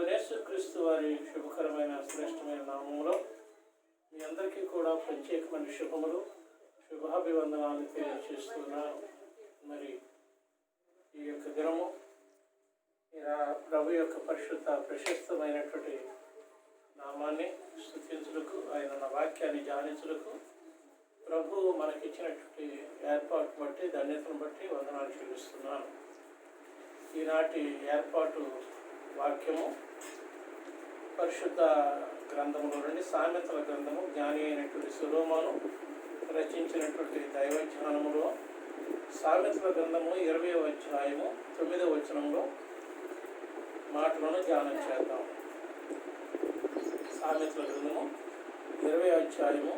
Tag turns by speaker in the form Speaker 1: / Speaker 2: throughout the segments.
Speaker 1: యేసుక్రీస్తు వారి శుభకరమైన శ్రేష్టమైన నామములో మీ అందరికీ కూడా ప్రత్యేకమైన శుభాభివందనాలు తెలియజేస్తున్నాను. మరి ఈ యొక్క దినము ప్రభు యొక్క పరిశుద్ధ ప్రశస్తమైనటువంటి నామాన్ని స్తుతించుటకు, ఆయన వాక్యాన్ని ధ్యానించుటకు ప్రభు మనకిచ్చినటువంటి ఏర్పాటు బట్టి, ధన్యతను బట్టి వందనాలు చెల్లిస్తున్నాను. ఈనాటి ఏర్పాటు వాక్యము పరిశుద్ధ గ్రంథములో నుండి సామెతల గ్రంథము, జ్ఞాని అయినటువంటి సొలొమోను రచించినటువంటి దైవ జ్ఞానములో సామెతల గ్రంథము 20వ అధ్యాయము 9వ వచనంలో మాటలను ధ్యానం చేద్దాం. సామెతల గ్రంథము 20వ అధ్యాయము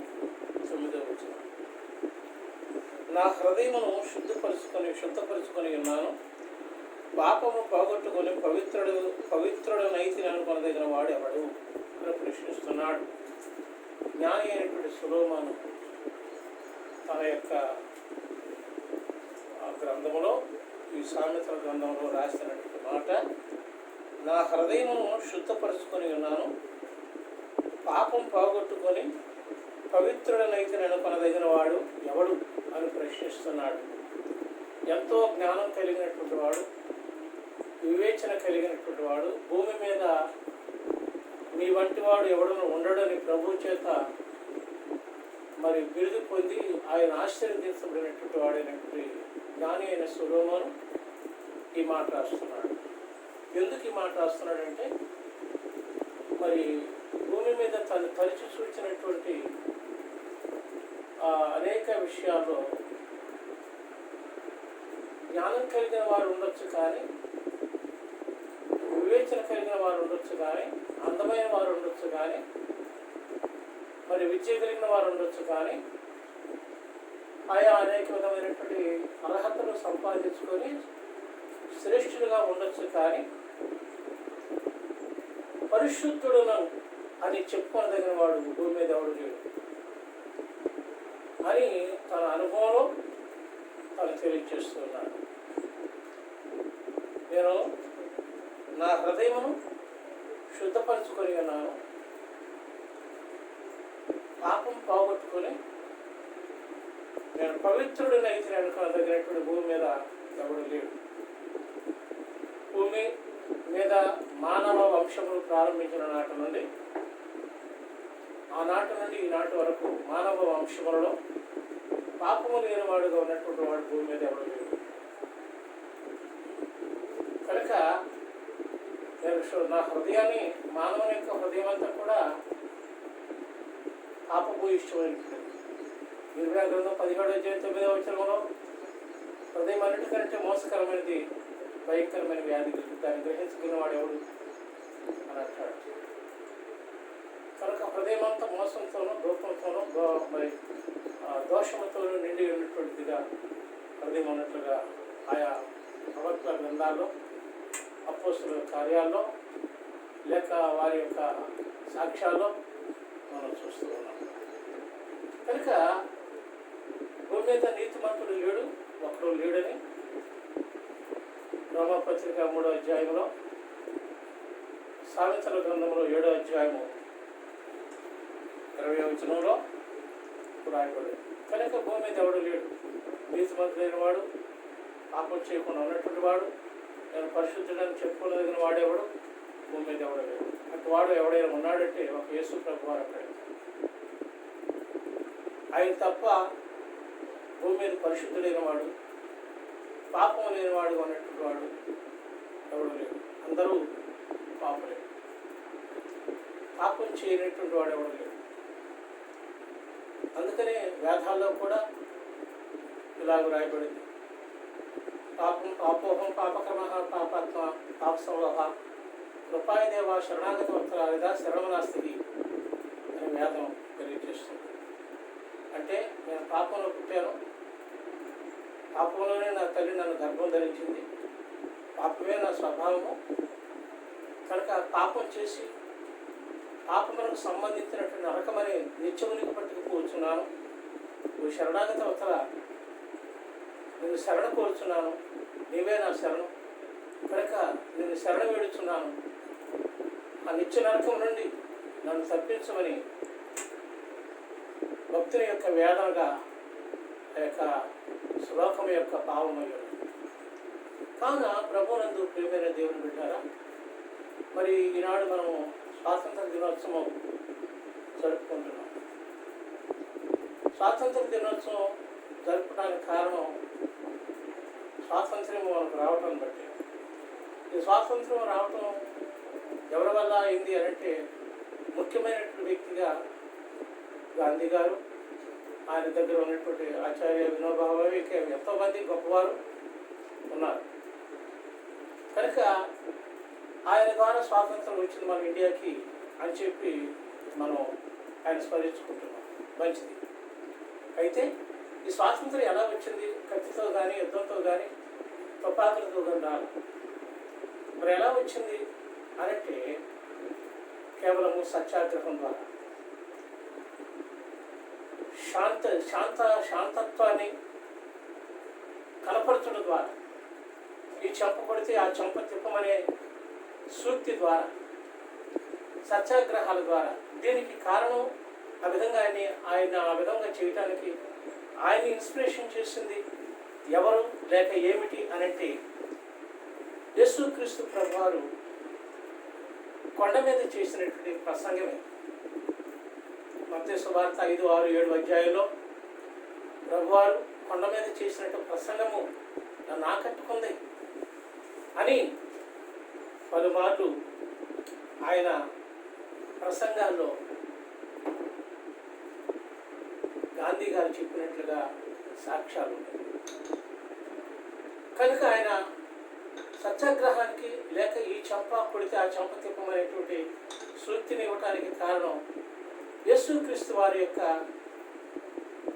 Speaker 1: 9వ వచనం. నా హృదయమును శుద్ధపరుచుకొని ఉన్నాను, పాపము పోగొట్టుకొని పవిత్రుడనైతిని అనుకొనదగిన వాడు ఎవడు అని ప్రశ్నిస్తున్నాడు. జ్ఞాని అయినటువంటి సొలొమోను తన యొక్క గ్రంథములో, ఈ సామెతల గ్రంథంలో రాసినటువంటి మాట, నా హృదయమును శుద్ధపరుచుకొని ఉన్నాను, పాపం పోగొట్టుకొని పవిత్రుడనైతిని అనుకొనదగిన వాడు ఎవడు అని ప్రశ్నిస్తున్నాడు. ఎంతో జ్ఞానం కలిగినటువంటి వాడు, వివేచన కలిగినటువంటి వాడు, భూమి మీద మీ వంటి వాడు ఎవడను ఉండడని ప్రభు చేత మరి బిరుదు పొంది ఆయన ఆశీర్వదించబడినటువంటి వాడైనటువంటి జ్ఞాని అయిన సొలొమోను ఈ మాట రాస్తున్నాడు. ఎందుకు ఈ మాట రాస్తున్నాడంటే, మరి భూమి మీద తను తరచి చూచినటువంటి అనేక విషయాల్లో జ్ఞానం కలిగిన వారు ఉండొచ్చు, కానీ వివేచన కలిగిన వారు ఉండొచ్చు, కానీ అందమైన వారు ఉండొచ్చు, కానీ మరి విద్య కలిగిన వారు ఉండొచ్చు, కానీ ఆయా అనేక విధమైనటువంటి అర్హతలు సంపాదించుకొని శ్రేష్ఠులుగా ఉండొచ్చు, కానీ పరిశుద్ధుడును అని చెప్పుకోదగిన వాడు భూమి మీద ఎవడు లేడు అని తన అనుభవంలో తను తెలియజేస్తున్నాడు. నేను నా హృదయమును శుద్ధపరచుకొని ఉన్నాను, పాపం పోగొట్టుకొని నేను పవిత్రుడినైతే అనుకోదగినటువంటి భూమి మీద ఎవడు లేడు. భూమి మీద మానవ వంశములు ప్రారంభించిన నాటి నుండి ఆనాటి నుండి ఈనాటి వరకు మానవ వంశములలో పాపము లేనివాడుగా ఉన్నటువంటి వాడు భూమి మీద ఎవడు లేడు. కనుక నేను నా హృదయాన్ని, మానవుని యొక్క హృదయం అంతా కూడా పాపభూయిష్టమైనటువంటి. 20వ గ్రంథం 17వ అధ్యాయం 9వ వచనంలో హృదయం అన్నిటికంటే మోసకరమైనది, భయంకరమైన వ్యాధి, దాన్ని గ్రహించుకున్న వాడు ఎవడు అని అంటాడు. కనుక హృదయం అంతా మోసంతోనూ, దూపంతోనూ, మరి దోషముతోనూ నిండి ఉన్నటువంటిదిగా హృదయం ఉన్నట్లుగా ఆయా ప్రవక్తల గ్రంథాల్లో, అపోస్తుల కార్యాల్లో, లేక వారి యొక్క సాక్ష్యాల్లో మనం చూస్తూ ఉన్నాం. కనుక భూమి మీద నీతిమంతుడు లేడు, ఒకడు లేడని రోమాపత్రిక 3వ అధ్యాయంలో, సామెతల గ్రంథంలో 7వ అధ్యాయము 20వ వచనంలో రాయబడి. కనుక భూమి మీద ఎవడు లేడు, నీతిమంతుడైన వాడు, పాపం చేయకుండా ఉన్నటువంటి వాడు, నేను పరిశుద్ధుడని చెప్పుకోదగిన వాడెవడు భూమి మీద ఎవడు లేడు. అటు వాడు ఎవడైనా ఉన్నాడంటే ఒక యేసు ప్రభు వారు అక్కడ. ఆయన తప్ప భూమి మీద పరిశుద్ధుడైన వాడు, పాపం లేనివాడు ఉన్నటువంటి వాడు ఎవడు లేడు. అందరూ పాపలే, పాపం చేయనటువంటి వాడు ఎవడు లేడు. అందుకనే వేదాల్లో కూడా ఇలాగ రాయబడింది, పాపోహం పాపక్రమ పాపాత్మ పాప సంవహ కృపాయదేవ శరణాగత వర్తరాలిదా శరణమనాస్తికి అని వేదం తెలియజేస్తుంది. అంటే నేను పాపంలో పుట్టాను, పాపంలోనే నా తల్లి నన్ను గర్భం ధరించింది, పాపమే నా స్వభావము. కనుక పాపం చేసి పాపములకు సంబంధించినటువంటి నరకమనే నిత్యమునికి పట్టుకుపోతున్నాను. నువ్వు శరణాగత అవతల నేను శరణ కోరుచున్నాను, నీవే నా శరణం. కనుక నేను శరణ వేడుచున్నాను ఆ నిత్య నరకం నుండి నన్ను తప్పించమని భక్తుని యొక్క వేదనగా ఆ యొక్క శ్లోకం యొక్క భావమయ్యాడు. కావున ప్రభువునందు ప్రియమైన దేవుని బిడ్డారా, మరి ఈనాడు మనము స్వాతంత్ర దినోత్సవం జరుపుకుంటున్నాం. స్వాతంత్ర దినోత్సవం జరుపుకోవడానికి కారణం స్వాతంత్ర్యం మనకు రావటం బట్టి. ఈ స్వాతంత్ర్యం రావటం ఎవరి వల్ల అయింది అంటే ముఖ్యమైనటువంటి వ్యక్తిగా గాంధీ గారు, ఆయన దగ్గర ఉన్నటువంటి ఆచార్య వినోబా భావే, ఎంతోమంది గొప్పవారు ఉన్నారు. కనుక ఆయన ద్వారా స్వాతంత్రం వచ్చింది మన ఇండియాకి అని చెప్పి మనం ఆయన స్మరించుకుంటున్నాం. మంచిది. అయితే ఈ స్వాతంత్రం ఎలా వచ్చింది? కత్తితో కానీ, యుద్ధంతో కానీ, తుపాకులతో కానీ రాదు. మరి ఎలా వచ్చింది అనంటే కేవలము సత్యాగ్రహం ద్వారా, శాంతత్వాన్ని కనపరచడం ద్వారా, ఈ చెంప కొడితే ఆ చెంప తిప్పమనే సూక్తి ద్వారా, సత్యాగ్రహాల ద్వారా. దీనికి కారణం ఆ విధంగా ఆయన ఆ విధంగా చేయటానికి ఆయన ఇన్స్పిరేషన్ చేసింది ఎవరు లేక ఏమిటి అనంటే యేసుక్రీస్తు ప్రభువారు కొండ మీద చేసినటువంటి ప్రసంగమే. మత్తయి సువార్త 5, 6, 7 అధ్యాయంలో ప్రభువారు కొండ మీద చేసినట్టు ప్రసంగము నన్ను ఆకట్టుకుంది అని పలుమార్లు ఆయన ప్రసంగాల్లో గాంధీ గారు చెప్పినట్లుగా సాక్ష్యాలు ఉన్నాయి. కనుక ఆయన సత్యాగ్రహానికి లేక ఈ చెంప కొడితే ఆ చెంప తిప్పమనేటువంటి సూక్తిని ఇవ్వటానికి కారణం యేసుక్రీస్తు వారి యొక్క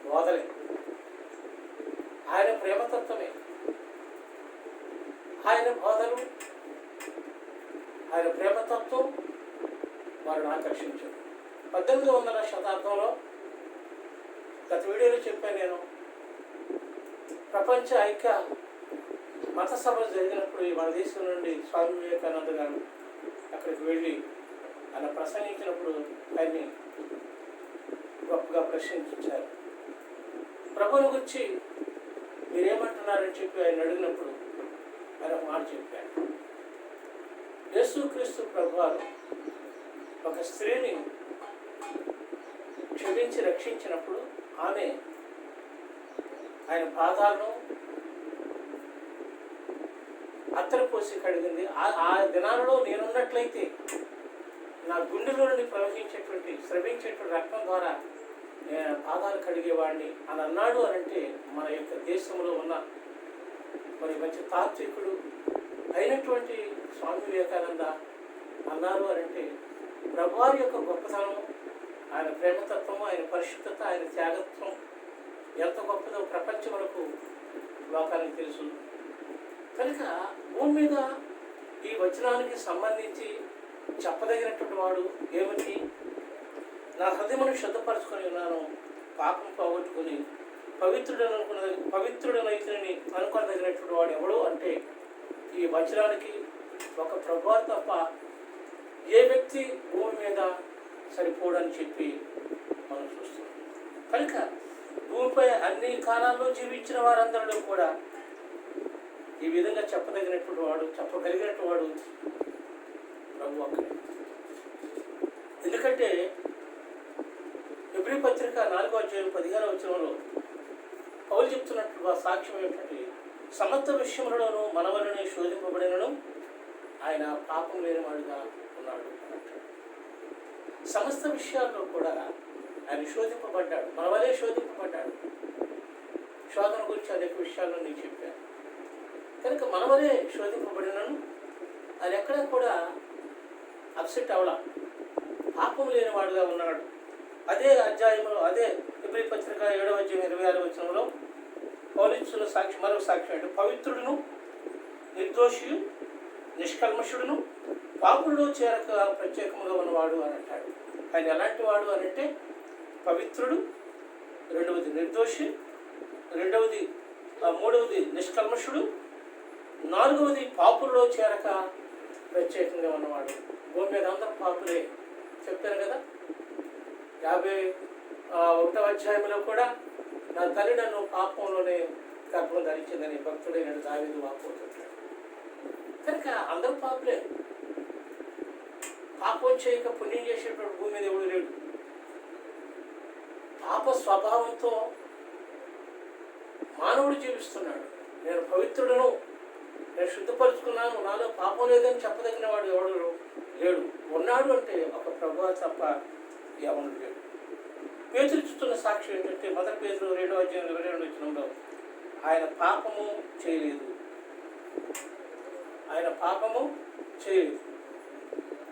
Speaker 1: బోధలే, ఆయన ప్రేమతత్వమే, ఆయన బోధలు, ఆయన ప్రేమతత్వం వారిని ఆకర్షించారు. 18వ శతాబ్దంలో గత వీడియోలో చెప్పాను నేను, ప్రపంచ ఐక్య మత సభ జరిగినప్పుడు మన దేశం నుండి స్వామి వివేకానంద గారు అక్కడికి వెళ్ళి ఆయన ప్రసంగించినప్పుడు ఆయన్ని గొప్పగా ప్రశ్నించారు. ప్రభువుని గురించి మీరేమంటున్నారని చెప్పి ఆయన అడిగినప్పుడు ఆయన ఒక మాట చెప్పాడు. యేసుక్రీస్తు ప్రభువారు ఒక స్త్రీని క్షమించి రక్షించినప్పుడు ఆమె ఆయన పాదాలను అత్తరు పోసి కడిగింది. ఆ దినాలలో నేనున్నట్లయితే నా గుండెలో నుండి ప్రవహించేటువంటి స్రవించేటువంటి రక్తం ద్వారా నేను పాదాలు కడిగేవాడిని అని అన్నాడు. అనంటే మన యొక్క దేశంలో ఉన్న మరి మంచి తాత్వికుడు అయినటువంటి స్వామి వివేకానంద అన్నారు అనంటే ప్రభువారి యొక్క గొప్పతనం, ఆయన ప్రేమతత్వము, ఆయన పరిశుద్ధత, ఆయన త్యాగత్వం ఎంత గొప్పదో ప్రపంచములకు లోకానికి తెలుసు. కనుక భూమి మీద ఈ వచనానికి సంబంధించి చెప్పదగినటువంటి వాడు ఏమిటి? నా హృదయమును శుద్ధపరచుకొని ఉన్నాను, పాపం పోగొట్టుకుని పవిత్రుడనైతుని అనుకోదగినటువంటి వాడు ఎవడు అంటే ఈ వచనానికి ఒక ప్రభువారు తప్ప ఏ వ్యక్తి భూమి మీద సరిపోడని చెప్పి మనం చూస్తున్నాం. కనుక భూమిపై అన్ని కాలాల్లో జీవించిన వారందరిలో కూడా ఈ విధంగా చెప్పదగినటువంటి వాడు, చెప్పగలిగినటువంటి వాడు ప్రభు ఒక్కడే. ఎందుకంటే ఎబ్రీ పత్రిక 4వ అధ్యాయం 15వ వచనంలో పౌలు చెప్తున్నట్టు సాక్ష్యం ఏమిటంటే సమస్త విషయములలోనూ మనవలనే శోధింపబడినను ఆయన పాపం లేనివాడుగా ఉన్నాడు అంటాడు. సమస్త విషయాల్లో కూడా ఆయన శోధింపబడ్డాడు, మనవలే శోధింపబడ్డాడు. శోధన గురించి అనేక విషయాల్లో నేను చెప్పాను. కనుక మనవలే శోధింపబడినను అది ఎక్కడ కూడా అప్సెట్ అవలా, పాపం లేనివాడుగా ఉన్నాడు. అదే అధ్యాయంలో, అదే ఎబ్రీ పత్రిక 7వ అధ్యాయం 26వ వచనంలో పౌలు ఇచ్చిన సాక్షి, మరొక సాక్ష్యం అంటే పవిత్రుడును, నిర్దోషియు, నిష్కల్మషుడును, పాపుల్లో చేరక ప్రత్యేకముగా ఉన్నవాడు అని అంటాడు. ఆయన ఎలాంటి వాడు అని అంటే పవిత్రుడు, రెండవది నిర్దోషి, మూడవది నిష్కల్మషుడు, నాలుగవది పాపుల్లో చేరక ప్రత్యేకంగా ఉన్నవాడు. భూమి మీద అందరూ పాపులే చెప్పాను కదా. 51వ అధ్యాయంలో కూడా నా తల్లి నన్ను పాపంలోనే గర్భం ధరించిందని భక్తుడైన దావీదు వాపోతుంటాడు. కనుక అందరూ పాపులే. పాపం చేయక పుణ్యం చేసేటువంటి భూమి మీద ఎవడు లేడు. పాప స్వభావంతో మానవుడు జీవిస్తున్నాడు. నేను పవిత్రుడను, నేను శుద్ధపరుచుకున్నాను, నాలో పాపం లేదని చెప్పదగిన వాడు ఎవడు లేడు. ఉన్నాడు అంటే ఒక ప్రభువా తప్ప ఎవడు లేడు. పేతురు ఇస్తున్న సాక్ష్యం ఏంటంటే 1 పేతురు 2వ అధ్యాయం 22వ వచనంలో ఆయన పాపము చేయలేదు, ఆయన పాపము చేయలేదు,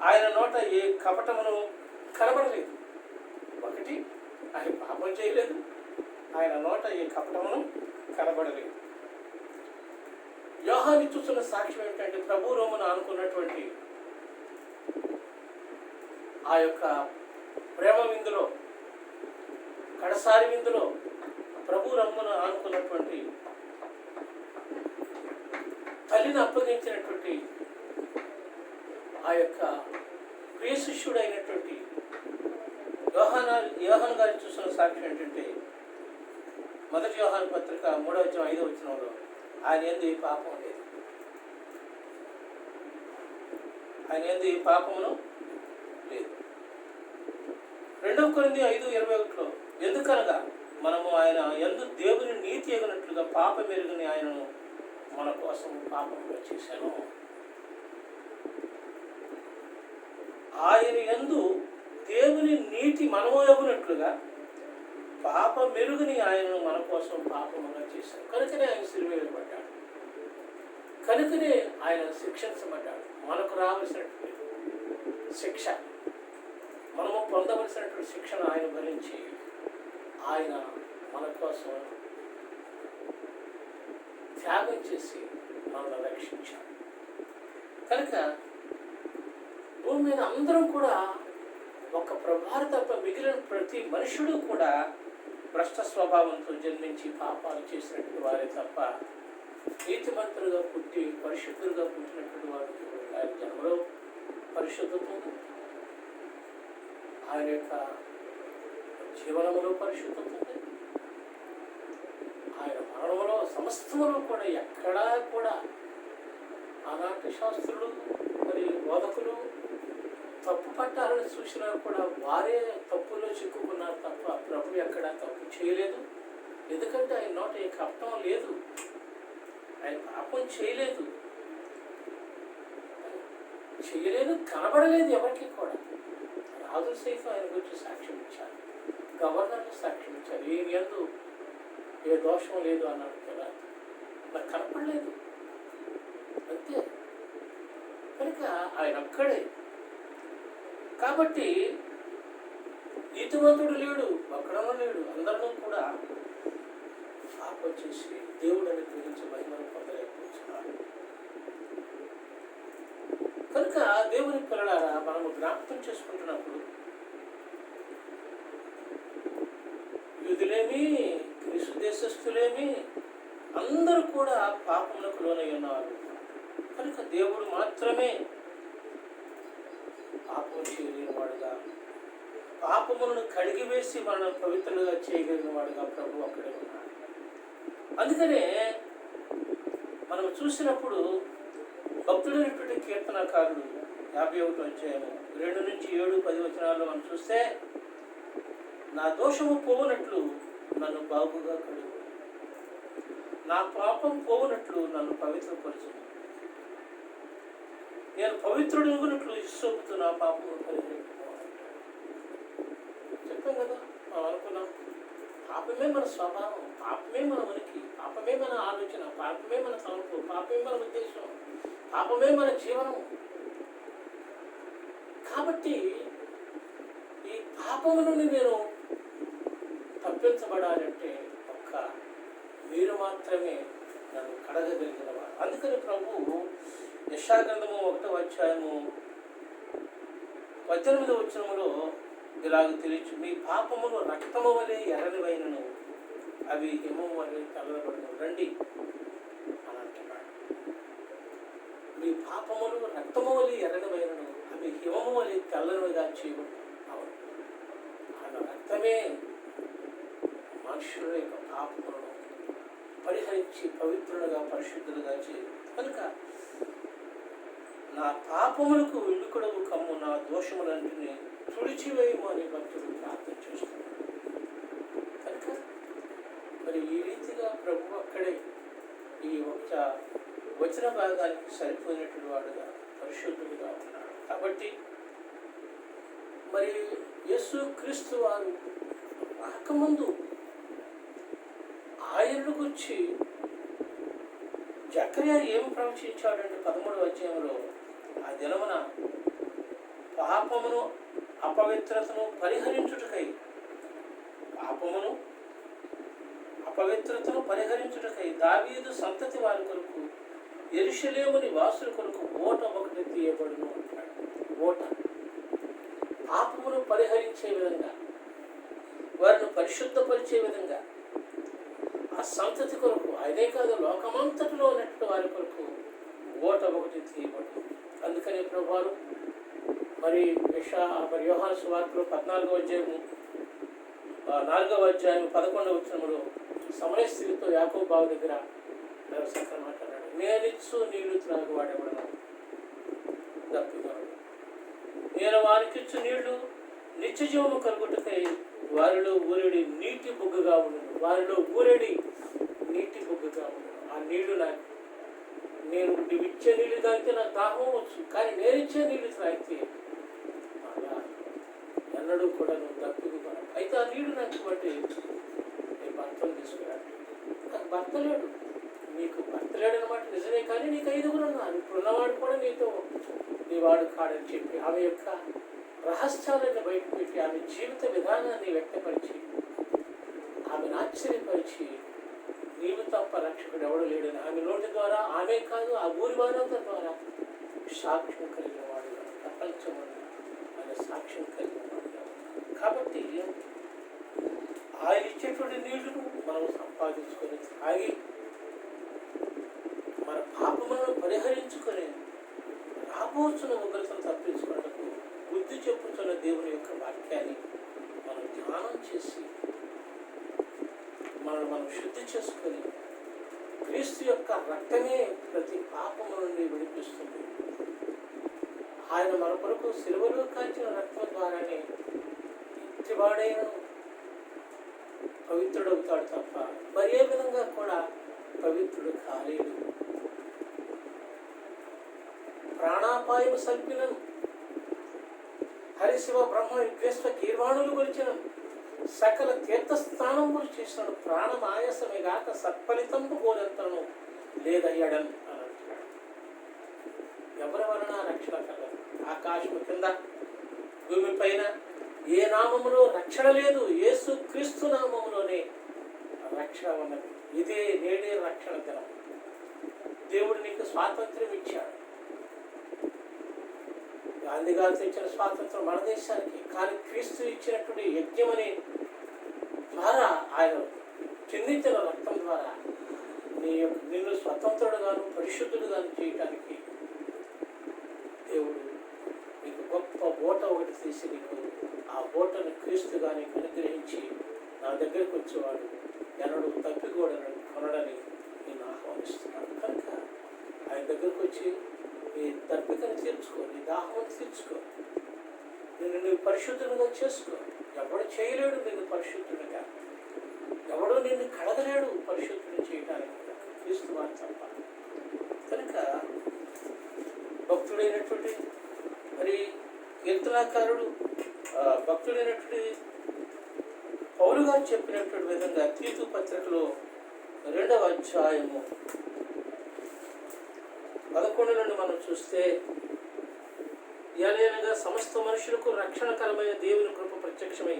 Speaker 1: ఆయన నోట ఏ కపటమును కనబడలేదు. ఒకటి, ఆయన పాపం చేయలేదు, ఆయన నోట ఏ కపటమును కనబడలేదు. యోహాను చూస్తున్న సాక్ష్యం ఏంటంటే ప్రభు రొమ్మును ఆనుకున్నటువంటి ఆ యొక్క ప్రేమ విందులో, కడసారి విందులో ప్రభు రొమ్మును ఆనుకున్నటువంటి తల్లిని అప్పగించినటువంటి ఆ యొక్క ప్రియ శిష్యుడైనటువంటి యోహాను గారి చూసిన సాక్ష్యం ఏంటంటే 1 యోహాను పత్రిక 3వ అధ్యాయం 5వ వచనంలో ఆయన యందు ఈ పాపం లేదు, ఆయన యందు ఈ పాపమును లేదు. 2 కొరింథీ 5:21లో ఎందుకనగా మనము ఆయన యందు దేవుని నీతి ఎగినట్లుగా పాప మెరుగుని ఆయనను మన కోసం పాపంగా చేశాను. ఆయన యందు దేవుని నీతి మనము ఎగినట్లుగా పాప మెరుగుని ఆయనను మన కోసం పాపముగా చేశాడు. కనుకనే ఆయన సిలువ వేయబడ్డాడు, కనుకనే ఆయన శిక్షించబడ్డాడు. మనకు రావలసినటువంటి శిక్ష, మనము పొందవలసినటువంటి శిక్షను ఆయన భరించి ఆయన మన కోసం త్యాగం చేసి మనల్ని రక్షించాడు. కనుక భూమి మీద అందరం కూడా ఒక ప్రభువారు తప్ప మిగిలిన ప్రతి మనుషుడు కూడా భ్రష్ట స్వభావంతో జన్మించి పాపాలు చేసినటువంటి వారే తప్ప నీతిమంతులుగా పుట్టి పరిశుద్ధులుగా పుట్టినటువంటి వారు ఆయన జన్మలో పరిశుద్ధత ఉంది, ఆయన యొక్క జీవనంలో పరిశుద్ధత ఉంది, ఆయన మరణంలో సమస్తములో కూడా ఎక్కడా కూడా ఆనాటి శాస్త్రులు మరి బోధకులు తప్పు పట్టాలని చూసినా కూడా వారే తప్పులో చిక్కుకున్నారు తప్ప ప్రభు ఎక్కడా తప్పు చేయలేదు. ఎందుకంటే ఆయన నోట ఏ కపటం లేదు, ఆయన పాపం చేయలేదు, కనబడలేదు ఎవరికి కూడా. రాజుల సైతం ఆయన గురించి సాక్ష్యం ఇచ్చారు, గవర్నర్లు సాక్ష్యం ఇచ్చారు, ఈయన యందు ఏ దోషం లేదు అన్నాడు కదా, నాకు కనపడలేదు అంతే. కనుక ఆయన అక్కడే. కాబట్టి నీతివంతుడు లేడు, ఒక్కడనూ లేడు, అందరూ కూడా పాపం చేసి దేవుడిని గురించి మహిమను పొందలేకపోతున్నారు. కనుక దేవుని పిల్లలారా, మనము జ్ఞాపకం చేసుకుంటున్నప్పుడు యూదులేమి క్రీస్తు దేశస్థులేమి అందరూ కూడా పాపములకు లోనై ఉన్నారు. కనుక దేవుడు మాత్రమే పాపం చేయలేని వాడుగా, పాపములను కడిగివేసి మనల్ని పవిత్రులుగా చేయగలిగిన వాడుగా ప్రభు అక్కడే ఉన్నాడు. అందుకనే మనం చూసినప్పుడు భక్తుడైనటువంటి కీర్తనకారుడు 51వ అధ్యాయము 2 నుంచి 7, 10 వచనాల్లో మనం చూస్తే, నా దోషము పోవునట్లు నన్ను బాగుగా కడుగు, నా పాపం పోవునట్లు నన్ను పవిత్రపరచు, నేను పవిత్రుడుగునట్లు ఇస్సోపుతూ నా పాపము పరిహరించుకోవాలి. చెప్పాం కదా, మనం అనుకున్నాం పాపమే మన స్వభావం, పాపమే మన ఉనికి, పాపమే మన ఆలోచన, పాపమే మన తలంపు, పాపమే మన ఉద్దేశం, పాపమే మన జీవనం. కాబట్టి ఈ పాపము నుండి నేను తప్పించబడాలంటే ఒక్క మీరు మాత్రమే నన్ను కడగగలిగిన వారు. అందుకని ప్రభువు యెషయా గ్రంథము 1వ అధ్యాయము 18వ వచనములో ఇలాగ తెలియచ్చు, మీ పాపములు రక్తము వలె ఎర్రనివైనను అవి హిమము వలె తెల్లబడును రండి అని అంటున్నాడు. మీ పాపములు రక్తము వలె ఎర్రనివైనను అవి హిమము వలె తెల్లనివిగా చేయబడి. అవును, ఆయన రక్తమే మనుషుల యొక్క పాపములను పరిహరించి పవిత్రులుగా పరిశుద్ధులుగా చేయదు. కనుక నా పాపములకు విడుకుడవు కమ్ము, నా దోషములన్నింటినీ తుడిచివేయము అని భక్తుడు ప్రార్థన చేస్తున్నాడు. కనుక మరి ఈ రీతిగా ప్రభు అక్కడే ఈ ఒక్క వచన భాగానికి సరిపోయినటువంటి వాడుగా పరిశుద్ధుడిగా ఉన్నాడు. కాబట్టి మరి యేసు క్రీస్తు వారు రాకముందు ఆయనను గురించి జకర్యా ఏం ప్రవచించాడంటే 13వ అధ్యాయంలో, ఆ దినమున పాపమును అపవిత్రతను పరిహరించుటకై, పాపమును అపవిత్రతను పరిహరించుటకై దావీదు సంతతి వారి కొరకు యెరూషలేము నివాసుల కొరకు ఓట ఒకటి తీయబడును అంటాడు. ఓట పాపమును పరిహరించే విధంగా, వారిని పరిశుద్ధపరిచే విధంగా ఆ సంతతి కొరకు, అదే కాదు లోకమంతటిలో ఉన్నట్టు వారి కొరకు ఓట ఒకటి తీయబడు. అందుకని ప్రభువారు మరి యోహాను సువార్తలో 14వ అధ్యాయము 4వ అధ్యాయం 11వ వచనములో సమరయ స్త్రీతో యాకోబు బావి దగ్గర సక్కని మాట్లాడాడు. నేనిచ్చు నీళ్లు త్రాగువాడెవడను దప్పిగలడు, నేను వారికిచ్చు నీళ్లు నిత్య జీవము కలుగుటకై వారిలో ఊరేడి నీటి బుగ్గగా ఉండను. వారిలో ఊరేడి నీటి బుగ్గగా ఉండను. ఆ నీళ్లు నాకు, నేను నువ్విచ్చే నీళ్ళు తాగితే నాకు దాహం వచ్చు, కానీ నేను ఇచ్చే నీళ్ళు తాగితే అలా ఎన్నడూ కూడా నువ్వు దప్పిగలను. అయితే ఆ నీళ్లు నాకు బట్టి నేను భర్తను తీసుకురాడు. నాకు భర్త లేడు, నీకు భర్త లేడు అనమాట నిజమే, కానీ నీకు 5గురు ఉన్నారు. ఇప్పుడున్నవాడు కూడా నీతో నీ వాడు కాడని చెప్పి ఆమె యొక్క రహస్యాలను బయటపెట్టి ఆమె జీవిత విధానాన్ని వ్యక్తపరిచి ఆమెను ఆశ్చర్యపరిచి నీవు తప్ప రక్షకుడు ఎవడు లేడని ఆమె నోటి ద్వారా, ఆమె కాదు ఆ ఊరి వారంతా ద్వారా సాక్ష్యం కలిగిన వాడు ప్రపంచమని ఆయన సాక్ష్యం కలిగిన వాడు. కాబట్టి ఆయన ఇచ్చేటువంటి నీళ్లను మనం సంపాదించుకొని తాగి మన పాపములను పరిహరించుకొని రాబోతున్న ఉగ్రతను తప్పించుకున్నకు బుద్ధి చెప్పుతున్న దేవుని యొక్క వాక్యాన్ని మనం ధ్యానం చేసి మనం శుద్ధి చేసుకొని, క్రీస్తు యొక్క రక్తమే ప్రతి పాపము నుండి విడిపిస్తుంది. ఆయన మన కొరకు సిలువలో కాల్చిన రక్తం ద్వారానే ఇంటివాడైన పవిత్రుడవుతాడు తప్ప మరి ఏ విధంగా కూడా పవిత్రుడు కాలేడు. ప్రాణాపాయము సల్పినను హరిశివ బ్రహ్మ విద్వేష్ట కీర్వాణులు గురించిన సకల తీర్థస్థానములు చేసిన ప్రాణం ఆయాసమే గాక సత్ఫలితంపు గోరంతను లేదయ్యడన్ అని అంటున్నాడు. ఎవరి వలన రక్షణ కలదు? ఆకాశము కింద భూమి పైన ఏ నామములో రక్షణ లేదు, యేసు క్రీస్తు నామములోనే రక్షణ ఉన్నది. ఇదే నేడే రక్షణ దినం. దేవుడు నీకు స్వాతంత్ర్యం ఇచ్చాడు. గాంధీ గారు తెచ్చిన స్వాతంత్రం మన దేశానికి, కానీ క్రీస్తు ఇచ్చినటువంటి యజ్ఞమని ద్వారా, ఆయన చిందించిన రక్తం ద్వారా నిన్ను స్వతంత్రుడుగాను పరిశుద్ధుడుగాను చేయటానికి దేవుడు నీకు గొప్ప ఓట ఒకటి తీసి నీకు ఆ ఓటను క్రీస్తుగా నీకు అనుగ్రహించి నా దగ్గరికి వచ్చేవాడు ఎన్నడూ తప్పికూడని కొనడని నేను ఆహ్వానిస్తున్నాను. కనుక ఆయన దగ్గరకు వచ్చి నీ దప్పికను తీర్చుకో, నీ దాహం తీర్చుకో, నువ్వు పరిశుద్ధులుగా చేసుకో. ఎవడు చేయలేడు నిన్ను పరిశుద్ధుడిగా, ఎవడో నిన్ను కడగలేడు పరిశుద్ధుని చేయడానికి, క్రీస్తు వారు తప్ప. కనుక భక్తుడైనటువంటి మరి కీర్తనాకారుడు భక్తుడైనటువంటి పౌలు గారు చెప్పినటువంటి విధంగా తీతు పత్రికలో 2వ అధ్యాయము 11 నుండి మనం చూస్తే, ఏలైనగా సమస్త మనుషులకు రక్షణకరమైన దేవుని కృప ప్రత్యక్షమై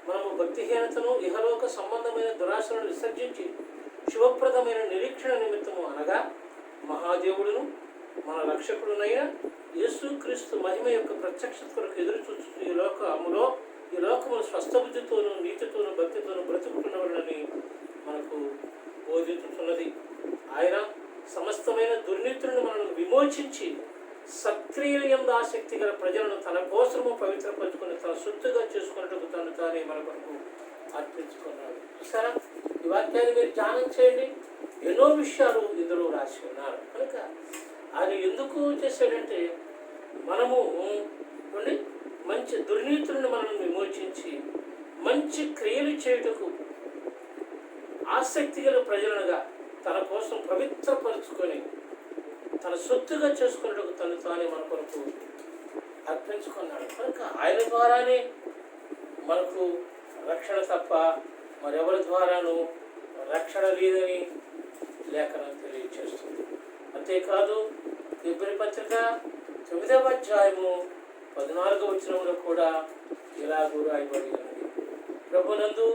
Speaker 1: మనము భక్తిహీనతను ఇహలోక సంబంధమైన దురాశలను విసర్జించి శుభప్రదమైన నిరీక్షణ నిమిత్తము అనగా మహాదేవుడును మన రక్షకుడునైన యేసుక్రీస్తు మహిమ యొక్క ప్రత్యక్షత కొరకు ఎదురు చూస్తూ ఈ లోకమును స్వస్థబుద్ధితోనూ నీతితోనూ భక్తితోనూ బ్రతుకుతున్నవారని మనకు బోధించుతున్నది. ఆయన సమస్తమైన దుర్నీతులను మనల్ని విమోచించి సత్క్రియల యందు ఆసక్తి గల ప్రజలను తన కోసము పవిత్రపరుచుకుని తన సొత్తుగా చేసుకున్నట్టుకు తను తానే మన కొరకు అర్పించుకున్నాడు. చూసారా, ఈ వాక్యాన్ని మీరు ధ్యానం చేయండి. ఎన్నో విషయాలు ఇందులో రాసి ఉన్నారు. కనుక ఆయన ఎందుకు చేశాడంటే మనము మంచి దుర్నీతులను మనల్ని విమోచించి మంచి క్రియలు చేయుటకు ఆసక్తి గల ప్రజలనుగా తన కోసం పవిత్రపరుచుకొని తన సొత్తుగా చేసుకున్నట్టుకు తను తానే మన కొరకు అర్పించుకున్నాడు. కనుక ఆయన ద్వారానే మనకు రక్షణ తప్ప మరెవరి ద్వారాను రక్షణ లేదని లేఖనం తెలియజేస్తుంది. అంతేకాదు హెబ్రీ పత్రిక 9వ అధ్యాయము 14వ వచనంలో కూడా ఇలాగూ రాయబడి ఉన్నది. ప్రభునందు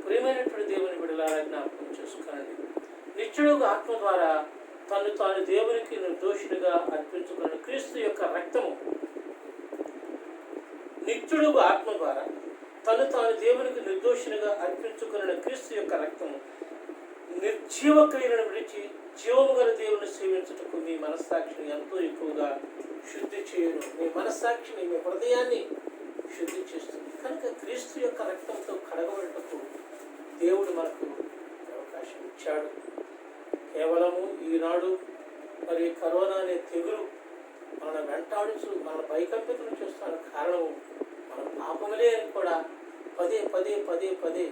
Speaker 1: ప్రియమైనటువంటి దేవుని బిడ్డలారా జ్ఞాపకం చేసుకోండి. నిత్యుడు ఆత్మ ద్వారా తను తాను దేవునికి నిర్దోషుడిగా అర్పించుకున్న క్రీస్తు యొక్క రక్తము, నిత్యుడు ఆత్మ ద్వారా తను తాను దేవునికి నిర్దోషునిగా అర్పించుకున్న క్రీస్తు యొక్క రక్తము నిర్జీవ క్రియలను విడిచి జీవము గల దేవుని సేవించుటకు మీ మనస్సాక్షిని ఎంతో ఎక్కువగా శుద్ధి చేయను. మీ మనస్సాక్షిని, మీ హృదయాన్ని శుద్ధి చేస్తుంది. కనుక క్రీస్తు యొక్క రక్తంతో కడగబడటకు దేవుడు మనకు అవకాశం ఇచ్చాడు. కేవలము ఈనాడు మరి కరోనా అనే తెగులు మన వెంటాడుచు మన భయకంపితం చేస్తున్న కారణము మన పాపములే అని కూడా పదే పదే పదే పదే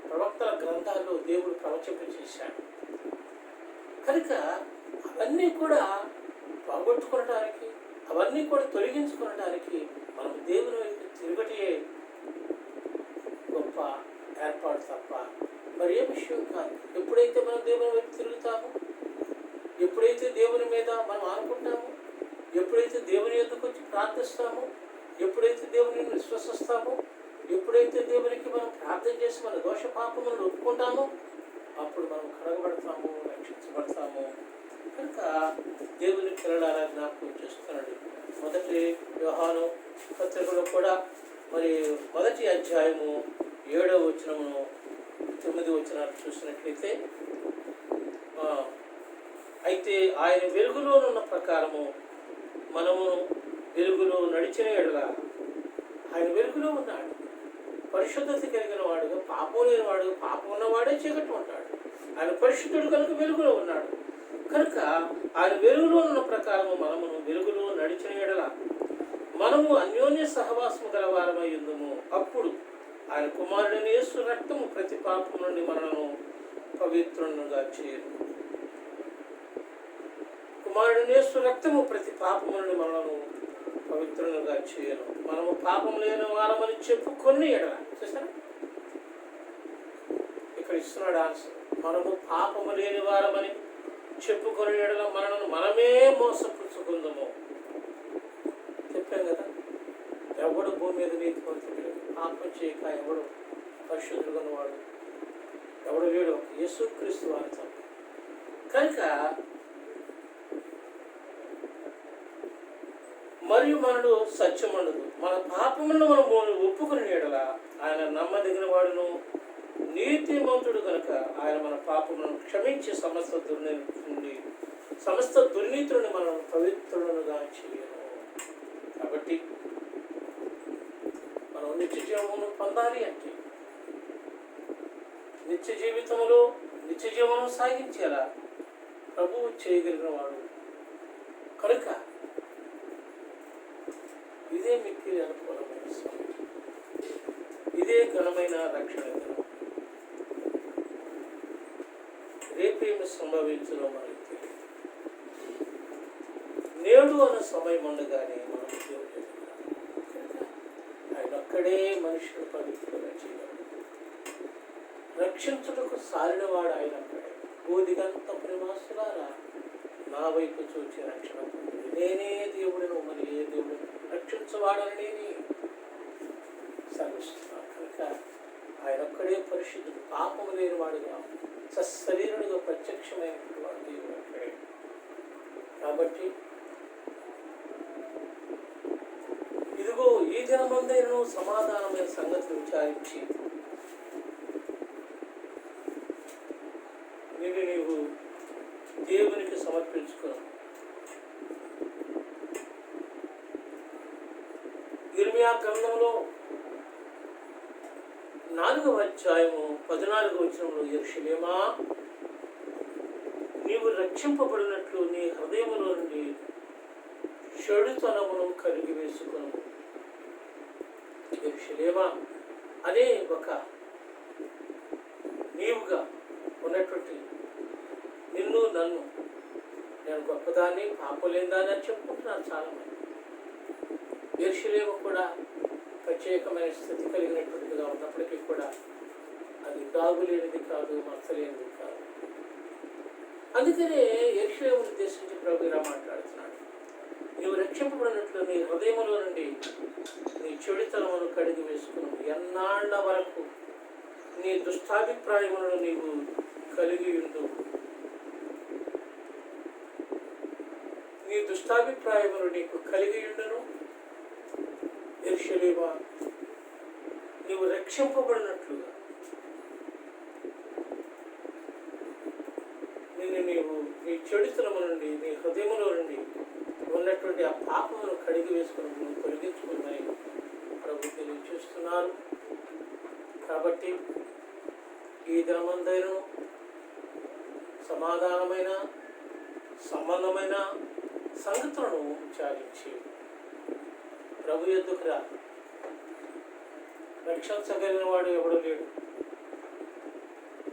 Speaker 1: ప్రవక్తల గ్రంథాల్లో దేవుడు ప్రవచింప చేశాడు. కనుక అవన్నీ కూడా పోగొట్టుకోవడానికి, అవన్నీ కూడా తొలగించుకోవడానికి మనం దేవుని వైపు తిరగటే గొప్ప ఏర్పాటు తప్ప మరి ఏ విషయం కాదు. ఎప్పుడైతే మనం దేవుని వైపు తిరుగుతామో, ఎప్పుడైతే దేవుని మీద మనం ఆనుకుంటామో, ఎప్పుడైతే దేవుని ఎదుకు వచ్చి ప్రార్థిస్తామో, ఎప్పుడైతే దేవుని విశ్వసిస్తామో, ఎప్పుడైతే దేవునికి మనం ప్రార్థన చేసి మన దోష పాపములను ఒప్పుకుంటామో అప్పుడు మనం కడగబడతాము, రక్షించబడతాము. కనుక దేవుని పిల్లలారా జ్ఞాపకం చేస్తున్నాడు. మొదటి యోహాను పత్రికలో కూడా మరి 1వ అధ్యాయము 7వ వచనమును 9వ వచనాలు చూసినట్లయితే, అయితే ఆయన వెలుగులోనున్న ప్రకారము మనము వెలుగులో నడిచిన ఎడల, ఆయన వెలుగులో ఉన్నాడు, పరిశుద్ధత కలిగిన వాడుగా, పాపం లేని వాడు, పాపం ఉన్నవాడే చీకటి ఉంటాడు. ఆయన పరిశుద్ధుడు కనుక వెలుగులో ఉన్నాడు. కనుక ఆయన వెలుగులో ఉన్న ప్రకారము మనమును వెలుగులో నడిచిన ఎడల మనము అన్యోన్య సహవాసము గల వారమై ఉందుము. అప్పుడు ఆయన కుమారుడైన యేసు రక్తము ప్రతి పాపం నుండి మనను పవిత్రునిగా చేయను. కుమారుడైన యేసు రక్తము ప్రతి పాపము నుండి మనను పవిత్రులుగా చేయను. మనము పాపం లేని వారమని చెప్పుకొని ఎడల, చూసారా ఇక్కడ ఇస్తున్నాడు ఆన్సర్. మనము పాపము లేని వారమని చెప్పుకొని ఎడల మనను మనమే మోసపుచ్చుకుందాము. చెప్పాం కదా, ఎవడు భూమి మీద నీతిమంతుడు లేడు, పాపం చేయక ఎవడు పరిశుద్ధుడు ఉన్నవాడు ఎవడు లేడు, యేసుక్రీస్తు వారి తప్ప. కనుక మరియు మనడు సత్యమండదు, మన పాపములను మనం ఒప్పుకుని ఎడల ఆయన నమ్మదగిన వాడును నీతిమంతుడు కనుక ఆయన మన పాపములను క్షమించి సమస్త దుర్నీతులను మనం పవిత్రులుగా చేయను. కాబట్టి మనం నిత్య జీవమును పొందాలి అంటే, నిత్య జీవితంలో నిత్య జీవనం సాగించేలా ప్రభువు చేయగలిగిన వాడు కనుక ఇదే మిక్కిలి అనుకూలమైన సమయం, ఇదే ఘనమైన రక్షణ దినం. రేపేమి సంభవించడం మనకి తెలియదు. నేడు అన్న సమయం ఉండగానే మనం ఆయన ఒక్కడే మనుషులు పవిత్రంగా చేయగలడు. రక్షించుటకు సారినవాడు ఆయన ఒక్కడే. బోధిగంత ప్రేమాసులారా నా వైపు చూచి రక్షణ పొంది, నేనే దేవుడును మరి ఏ దేవుడు రక్షించవాడని నేను సర్విస్తున్నాను. కనుక ఆయన ఒక్కడే పరిశుద్ధుడు, పాపము లేని వాడుగా సశరీరుడిగా ప్రత్యక్షమైనటువంటి వాడు దేవుడు ఒక్కడే. కాబట్టి ఇదిగో ఈ దినమందైనను సమాధానమైన సంగతులు విచారించి నీవు దేవునికి సమర్పించుకున్నావు. యిర్మీయా గ్రంథంలో 4వ అధ్యాయము 14వ వచనంలో, యెరూషలేమా, నీవు రక్షింపబడినట్లు నీ హృదయములో నుండి చెడుతనమును కలిగి వేసుకును. యెరూషలేమా అనే ఒక నీవుగా ఉన్నటువంటి నిన్ను నన్ను నేను గొప్పదాన్ని పాపలేదాన్ని అని చెప్పుకుంటున్నాను చాలామంది. యెరూషలేము కూడా ప్రత్యేకమైన స్థితి కలిగినటువంటిదిగా ఉన్నప్పటికీ కూడా అది దాగులేనిది కాదు, మచ్చలేనిది కాదు. అందుకనే యెరూషలేమును ఉద్దేశించి ప్రభు ఇలా మాట్లాడుతున్నాడు, నీవు రక్షింపబడినట్లు నీ హృదయములో నుండి నీ చెడుతనమును కడిగి వేసుకును. ఎన్నాళ్ల వరకు నీ దుష్టాభిప్రాయములను నీవు కలిగి ఉండు. నీ దుష్టాభిప్రాయములు నీకు కలిగి ఉండును. యెరూషలేమా, నీవు రక్షింపబడినట్లుగా నీవు నీ చెడుతనము నుండి నీ హృదయములో నుండి ఉన్నటువంటి ఆ పాపమును కడిగి వేసుకుని నువ్వు తొలగించుకున్నాయి ప్రభు తెలియచేస్తున్నారు. కాబట్టి ఈ దినమందైన సమాధానమైన సంబంధమైన సంగతులను విచారించి ప్రభు యొద్దకు రా. రక్షించగలిగిన వాడు ఎవడు లేడు.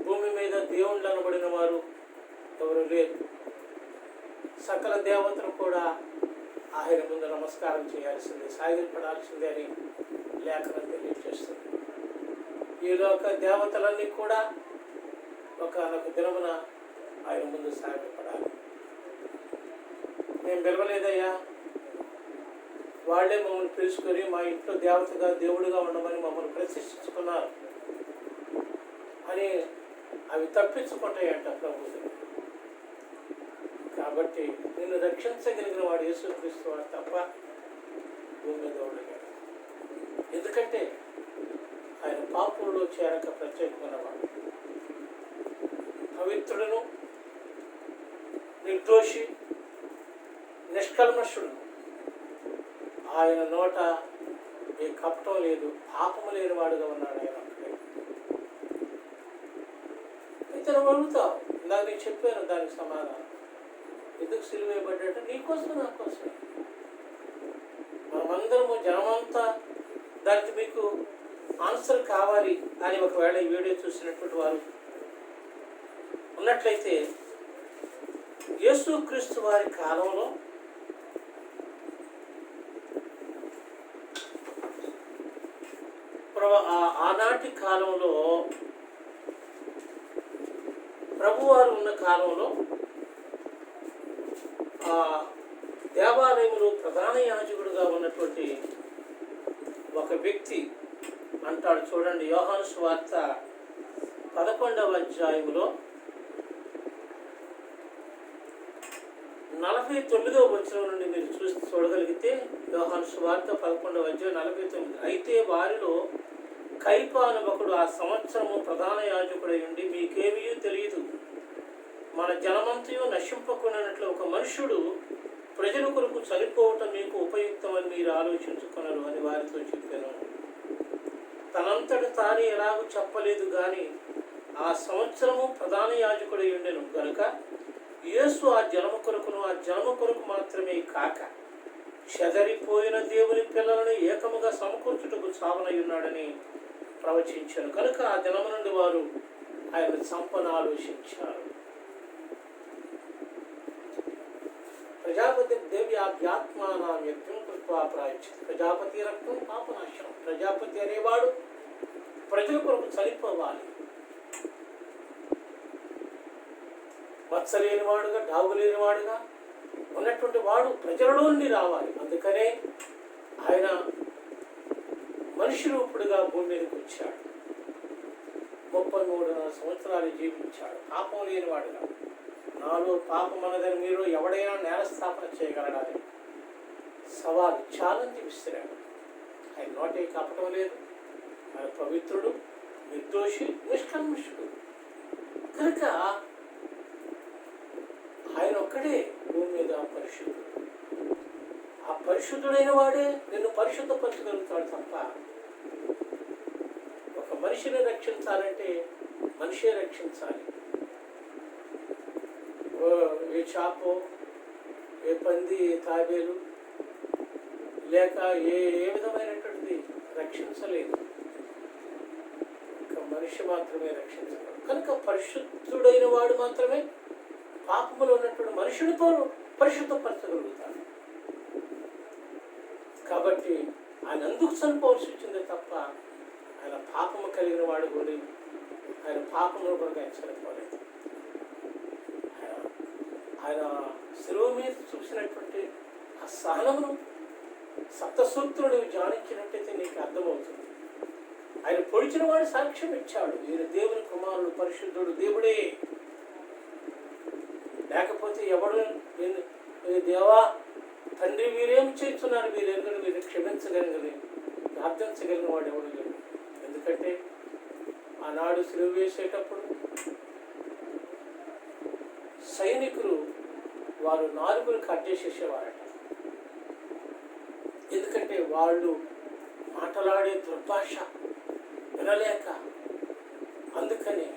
Speaker 1: భూమి మీద దేవుళ్ళు అనబడిన వారు ఎవరు లేరు. సకల దేవతలు కూడా ఆయన ముందు నమస్కారం చేయాల్సిందే, సాగిపడాల్సిందే అని లేఖనం తెలియజేస్తుంది. ఈ లోక దేవతలన్నీ కూడా ఒకనొక దినమున ఆయన ముందు సాగిపడాలి. మేము పిలవలేదయ్యా, వాళ్ళే మమ్మల్ని పిలుచుకొని మా ఇంట్లో దేవతగా దేవుడిగా ఉండమని మమ్మల్ని ప్రతిష్ఠించుకున్నారు అని అవి తప్పించుకుంటాయంట ప్రభు. కాబట్టి నిన్ను రక్షించగలిగిన వాడు యేసుక్రీస్తు వాడు తప్ప భూమి మీద ఉండలేడు. ఎందుకంటే ఆయన పాపుల్లో చేరక ప్రత్యేకమైన వాడు, పవిత్రుడును, నిర్దోషి, నిష్కల్మషుడు. ఆయన నోట ఏ కపటం లేదు, పాపము లేని వాడుగా ఉన్నాడు ఆయన. అయితే నువ్వు అడుగుతావు, ఇందాక నేను చెప్పాను దానికి సమాధానం. ఎందుకు సిలువ వేయబడ్డాడు? నీకోసం, నా కోసమే. మనమందరము జనమంతా దానికి మీకు ఆన్సర్ కావాలి అని ఒకవేళ ఈ వీడియో చూసినటువంటి వారు ఉన్నట్లయితే, యేసుక్రీస్తు వారి కాలంలో ఆనాటి కాలంలో ప్రభువారు ఉన్న కాలంలో ఆ దేవాలయంలో ప్రధాన యాజకుడుగా ఉన్నటువంటి ఒక వ్యక్తి అంటాడు. చూడండి, యోహాను సువార్త 11వ అధ్యాయములో 49వ వచనం నుండి మీరు చూడగలిగితే, యోహాను సువార్త 11వ అధ్యాయం 49. అయితే వారిలో కైప అను ఒకడు ఆ సంవత్సరము ప్రధాన యాజకుడై ఉండి, మీకేమీ తెలియదు, మన జనమంతయు నశింపకున్నట్లు ఒక మనుష్యుడు ప్రజల కొరకు చనిపోవటం మీకు ఉపయుక్తమని మీరు ఆలోచించుకున్నారు అని వారితో చెప్పాను. తనంతటి తాను ఎలాగూ చెప్పలేదు కానీ ఆ సంవత్సరము ప్రధాన యాజకుడై ఉండెను గనుక యేసు ఆ జనము కొరకును, ఆ జనము కొరకు మాత్రమే కాక చెదరిపోయిన దేవుని పిల్లలను ఏకముగా సమకూర్చుటకు సావనై ఉన్నాడని ప్రవచించాను. కనుక ఆ దినము నుండి వారు ఆయన చంపన ఆలోచించారు. ప్రజాపతి దేవ్యాధ్యాత్మానాం యజ్ఞం కృత్వా ప్రాయశ్చిత్. ప్రజాపతి రక్తం పాపనాశనం. ప్రజాపతి అనేవాడు ప్రజల కొరకు చనిపోవాలి. మత్సలేనివాడుగా, డాగులేనివాడుగా ఉన్నటువంటి వాడు ప్రజలలో నుండి రావాలి. అందుకనే ఆయన మనిషి రూపుడుగా భూమి మీదకి వచ్చాడు. 33 సంవత్సరాలు జీవించాడు పాపం లేనివాడుగా. నాలో పాపం అన్నదని మీరు ఎవడైనా నేరస్థాపన చేయగలడాలి సవాల్, ఛాలెంజ్ విసిరాడు. ఆయన నోటే కపటం లేదు. ఆయన పవిత్రుడు, నిర్దోషి, నిష్కల్మషుడు. కనుక ఆయన ఒక్కడే భూమి మీద పరిశుద్ధుడు. ఆ పరిశుద్ధుడైన వాడే నిన్ను పరిశుద్ధపరచగలుగుతాడు తప్ప ఒక మనిషిని రక్షించాలంటే మనిషే రక్షించాలి. ఏ చాపో, ఏ పంది, ఏ తాబేలు లేక ఏ విధమైనటువంటిది రక్షించలేదు. ఒక మనిషి మాత్రమే రక్షించగలడు. కనుక పరిశుద్ధుడైన వాడు మాత్రమే పాపములో ఉన్నటువంటి మనుషునితో పరిశుద్ధపరచగలుగుతాడు. కాబట్టి ఆయన అందుకు చనిపోవాల్సి వచ్చింది తప్ప ఆయన పాపము కలిగిన వాడు కూడా ఆయన పాపమును కూడా ఆయన చనిపోలేదు. ఆయన శిలువ మీద చూసినటువంటి ఆ సహనమును సప్తసూక్తులు నువ్వు ధ్యానించినట్టయితే నీకు అర్థమవుతుంది. ఆయన పొడిచిన వాడు సాక్ష్యం ఇచ్చాడు, ఈయన దేవుని కుమారుడు, పరిశుద్ధుడు, దేవుడే. లేకపోతే ఎవడు దేవా తండ్రి వీరేం చేస్తున్నారు, వీరెందుకు మీరు క్షమించగలిగిన ప్రార్థించగలిగిన వాడు ఎవడు లేడు. ఎందుకంటే ఆనాడు సిలువ వేసేటప్పుడు సైనికులు వారు నాలుగులు కట్ చేసేసేవారట. ఎందుకంటే వాళ్ళు మాట్లాడే దుర్భాష వినలేక, అందుకని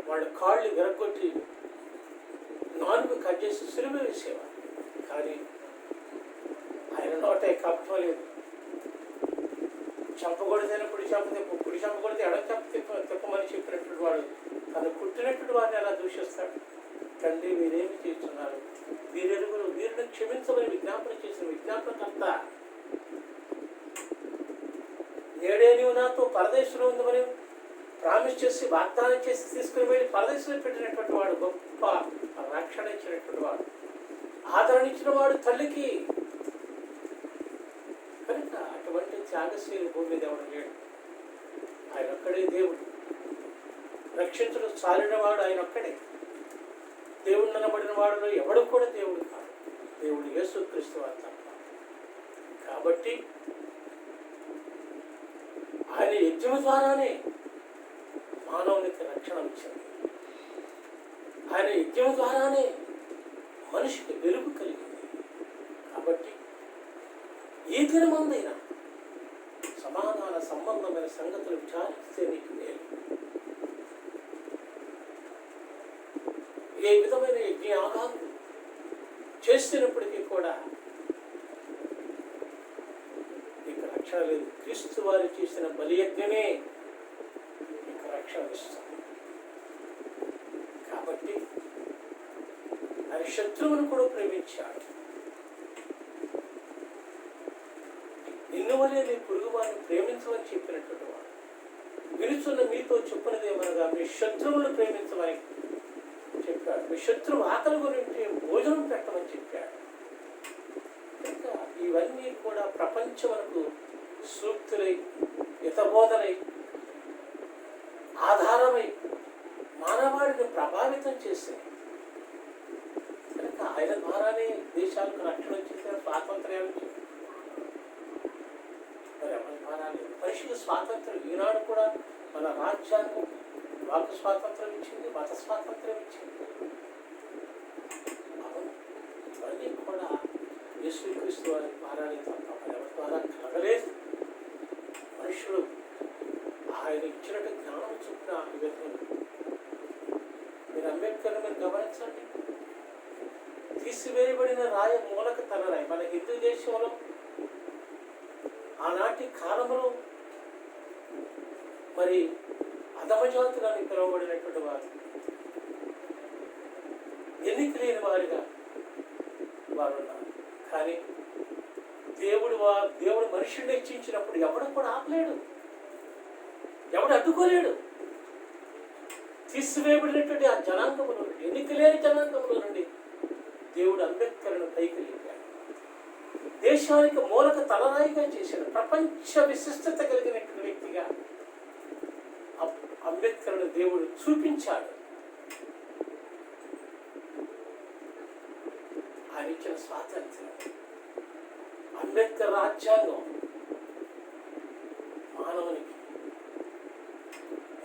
Speaker 1: వాళ్ళ కాళ్ళు విరగొట్టి నాలుగు కట్ చేసి సిలువ వేసేవారు. కానీ ఆయన నోట కప్పం లేదు. చంపకూడదైన కుడి చంప తిప్పు, కుడి చంపకూడదు ఎడ చంప తిప్పమని చెప్పినటువంటి వాడు తను పుట్టినటువంటి వారిని ఎలా దూషిస్తాడు. తండ్రి వీరేమి చేస్తున్నారు, వీరెరుగురు వీరిని క్షమించమని విజ్ఞాపన చేసిన విజ్ఞాపనకర్త. నేడే నీవు నాతో పరదేశంలో ఉందమని ప్రామిస్ చేసి వాగ్దానం చేసి తీసుకుని వెళ్ళి పరదేశంలో పెట్టినటువంటి వాడు, గొప్ప రక్షణ ఇచ్చినటువంటి వాడు, ఆదరణ ఇచ్చిన వాడు తల్లికి. కనుక అటువంటి త్యాగశీలి భూమి మీద ఎవడు లేడు. ఆయన ఒక్కడే దేవుడు. రక్షించడం చాలినవాడు ఆయన ఒక్కడే. దేవుడు అనబడిన వాడు ఎవడు కూడా దేవుడు కాదు, దేవుడు యేసుక్రీస్తు వారు తప్ప. కాబట్టి ఆయన యజ్ఞం ద్వారానే మానవునికి రక్షణ ఇచ్చింది. ఆయన యజ్ఞం ద్వారానే మనిషికి వెలుగు కలిగింది. కాబట్టి ఈ దినమందైనా సమాధాన సంబంధమైన సంగతులు విచారిస్తే నీకు మేలు. ఏ విధమైన యజ్ఞయాగాలు చేస్తున్నప్పటికీ కూడా నీకు రక్షణ లేదు. క్రీస్తు వారు చేసిన బలియజ్ఞమే నీకు రక్షణ ఇస్తుంది. కాబట్టి ఆయన శత్రువును కూడా ప్రేమించాడు. నిన్ను వలే నీ పొరుగు వారిని ప్రేమించమని చెప్పినటువంటి వాడు. వినుచున్న మీతో చెప్పినదేమనగా మీ శత్రువులను ప్రేమించమని చెప్పాడు. మీ శత్రువు ఆకలి గురించి భోజనం పెట్టమని చెప్పాడు. ఇంకా ఇవన్నీ కూడా ప్రపంచమునకు సూక్తులై, హితబోధలై, ఆధారమై మానవాడిని ప్రభావితం చేశాయి. కనుక ఆయన ద్వారానే దేశాలకు రక్షణ వచ్చేసిన స్వాతంత్ర్యాలు వచ్చింది. మరి ఎవరి ద్వారా లేదు. మనిషికి స్వాతంత్రం ఈనాడు కూడా మన రాజ్యాంగం వాక్ స్వాతంత్రం ఇచ్చింది, మత స్వాతంత్రం ఇచ్చింది. ఇవన్నీ కూడా యేసుక్రీస్తు వారి ద్వారానే తప్ప మరి ఎవరి ద్వారా కలగలేదు. మనుషులు ఆయన ఇచ్చినట్టు జ్ఞానం చొప్పున విధులు. మీరు అంబేద్కర్ని మీరు గమనించండి. తీసివేయబడిన రాయ మూలక తలరాయి. మన హిందూ దేశంలో ఆనాటి కాలంలో మరి అధమజాతులని పిలువబడినటువంటి వారు, ఎన్నిక లేని వారిగా వారు ఉన్నారు. కానీ దేవుడు మనుషుడిని హెచ్చించినప్పుడు ఎవడు కూడా ఆపలేడు, ఎవడు అడ్డుకోలేడు. తీసివేయబడినటువంటి ఆ జనాంగముల నుండి, ఎన్నిక లేని జనాంగముల నుండి దేవుడు అంబేద్కర్ను పైకి లేపాడు. దేశానికి మూలక తలరాయిగా చేశాడు. ప్రపంచ విశిష్టత కలిగినటువంటి వ్యక్తిగా అంబేద్కర్ను దేవుడు చూపించాడు. ఆయన ఇచ్చిన స్వాతంత్ర్యం, అంబేద్కర్ రాజ్యాంగం మానవునికి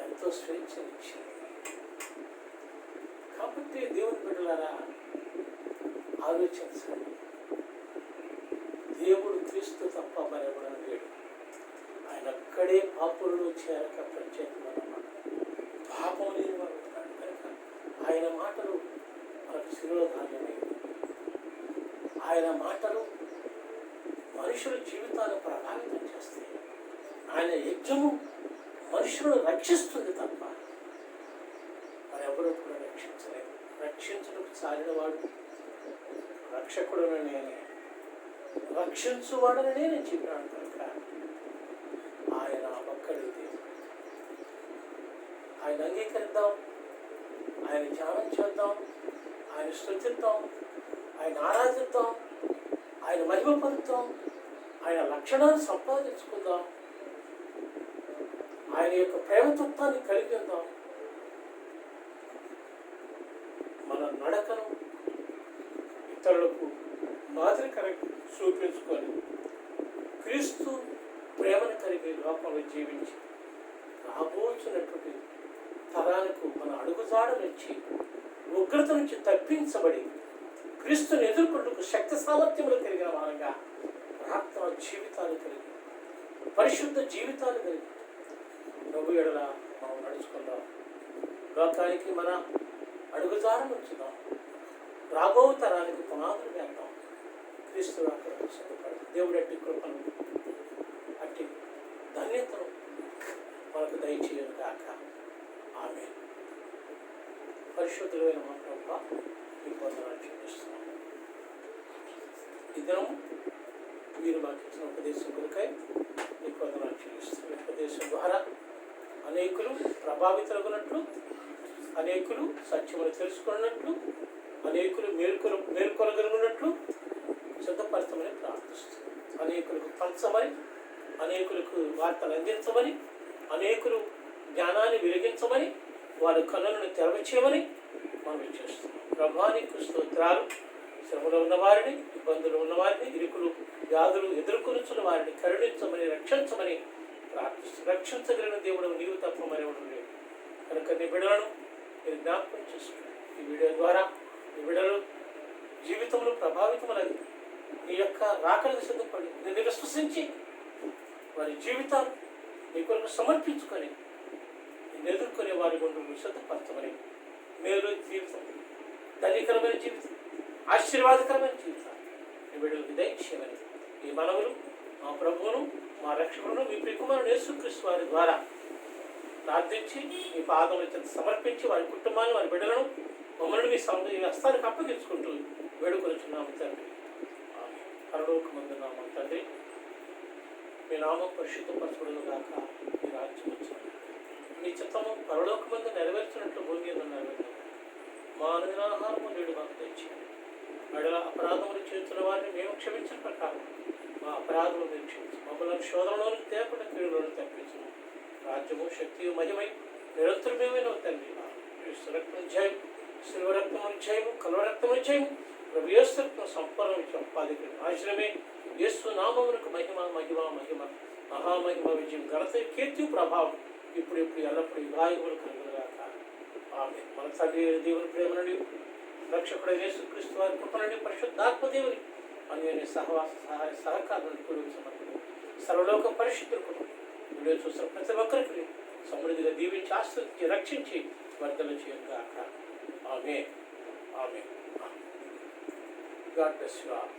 Speaker 1: ఎంతో స్వేచ్ఛనిచ్చింది. కాబట్టి దేవుని బిడ్డలారా ఆలోచించండి. దేవుడు ఒక్కడే పాపుల్లో చేరక ప్రత్యేకమన్నమాట. పాపం లేని వాడు ఉన్నాడు కనుక ఆయన మాటలు మనకు శిరోధాన్యమైనవి. ఆయన మాటలు మనుషుల జీవితాన్ని ప్రభావితం చేస్తాయి. ఆయన యజ్ఞము మనుషులను రక్షిస్తుంది తప్ప మరెవరూ కూడా రక్షించలేదు. రక్షించడానికి చాలినవాడు రక్షకుడును నేనే, రక్షించువాడని నేను చెప్పినాడు కనుక ఆయన ఒక్కడే దేవుడు. ఆయన అంగీకరిద్దాం, ఆయన ధ్యానం చేద్దాం, ఆయన స్తుతిద్దాం, ఆయన ఆరాధిద్దాం, ఆయన మహిమ పొందుతాం, ఆయన లక్షణాన్ని సంపాదించుకుందాం, ఆయన యొక్క ప్రేమతత్వాన్ని కలిగి ఉందాం. మన నడకను ఇతరులకు మాదిరికరంగా చూపించుకొని క్రీస్తు ప్రేమను కలిగి లోకంలో జీవించి రాబోతున్నటువంటి తరాలకు మన అడుగుజాడ నుంచి ఉగ్రత నుంచి తప్పించబడి క్రీస్తుని ఎదుర్కొంటూ శక్తి సామర్థ్యములు కలిగిన వారంగా ప్రార్థన జీవితాలు కలిగి పరిశుద్ధ జీవితాలు కలిగి ప్రభు ఎడల మనం నడుచుకుందాం. లోకానికి మన అడుగుజాడను ఉంచుదాం. రాబో తరానికి పునాదులు వేద్దాం. క్రీస్తు అక్కడ సిద్ధపడి దేవుడు అట్టి కృపను అట్టి ధన్యతను మనకు దయచేయను గాక. ఆమేన్. పరిశుద్ధులైన మా ప్రభువా, మీకు వందనాలు చెల్లిస్తున్నాము. ఈ దినం మీరు మాకు ఇచ్చిన ఉపదేశం కొరకై మీకు వందనాలు చెల్లిస్తున్నాము. ఉపదేశం ద్వారా అనేకులు ప్రభావితులగునట్లు, అనేకులు సత్యమును తెలుసుకున్నట్లు, అనేకులు మేల్కొనగలుగునట్లు సిద్ధపరచమని ప్రార్థిస్తున్నాం. అనేకులకు పంచమని, అనేకులకు వార్తలు అందించమని, అనేకులు జ్ఞానాన్ని వెలిగించమని, వారి కన్నులను తెరవచేయమని మనం చేస్తున్నాం. ప్రభువానికి స్తోత్రాలు. శ్రమలో ఉన్నవారిని, ఇబ్బందులు ఉన్నవారిని, ఇరుకులు వ్యాధులు ఎదుర్కొనుచున్న వారిని కరుణించమని, రక్షించమని ప్రార్థిస్తున్నాం. రక్షించగలిగిన దేవుడు నీవు తప్ప మరెవడు లేడు కనుక నీ బిడ్డలను మీరు జ్ఞాపకం చేసుకోండి. ఈ వీడియో ద్వారా ఈ బిడ్డలు జీవితంలో ప్రభావితమని నీ యొక్క రాకలకు సిద్ధపడి నిన్ను విశ్వసించి వారి జీవితాలు నీ కొరకు సమర్పించుకొని నిన్ను ఎదుర్కొనే వారి గుండా సిద్ధపరచమని మేలు జీవితం, ధన్యకరమైన జీవితం, ఆశీర్వాదకరమైన జీవితం నీ బిడ్డలకు దయచేయమని ఈ మనవులు మా ప్రభువును మా రక్షకులను మీ ప్రియకుమారుడు యేసుక్రీస్తు వారి ద్వారా ప్రార్థించి మీ పాదముల చెంత సమర్పించి వారి కుటుంబాన్ని, వారి బిడ్డలను, మమ్మల్ని మీ హస్తానికి అప్పగించుకుంటూ వేడుకొనిచున్నాము తండ్రి. పరలోకమందున్న మా తండ్రి, మీ నామం పరిశుద్ధపరచబడును గాక. మీ రాజ్యం వచ్చును, మీ చిత్తము పరలోకమందు నెరవేర్చినట్లు భూమి మీద నెరవేర్చు. మా అనుదినాహారము నేడు మాకు తెచ్చేయండి. మెడల అపరాధములు చేస్తున్న వారిని మేము క్షమించిన ప్రకారం మా అపరాధములు మీరు క్షమించు. మమ్మల్ని శోధనలోనికి తేకుండా కీడులోకి తప్పించు. రాజ్యము, శక్తియు, మహిమై నిరంతరమేమైనా తండ్రి. రక్తం జయం, శిల్వ రక్తము జయము, కలవ రక్తము జయము, ప్రభు యేసు రక్తం సంపూర్ణ సంపాదించు. ఆశ్రమే యేసు నామమునకు మహిమ మహిమ మహిమ మహామహిమ విజయం, ఘనత, కీర్తి, ప్రభావం ఇప్పుడు ఎల్లప్పుడు యుగాయుగులు కలుగునుగాక. ఆమేన్. మన తండ్రి దేవుని ప్రేమ నుండి, రక్షకుడు యేసుక్రీస్తు వారి కృప నుండి, పరిశుద్ధాత్మ దేవుని అన్యోన్య సహవాస సహాయ సహకారాన్ని కూడా సమర్పణ సర్వలోక పరిశుద్ధులకు వీడియో చూసిన ప్రతి ఒక్కరికి సమృద్ధిగా దీవించి ఆశ్రయించి రక్షించి వర్ధలు చేయగాక. Amen. Amen. God bless you all.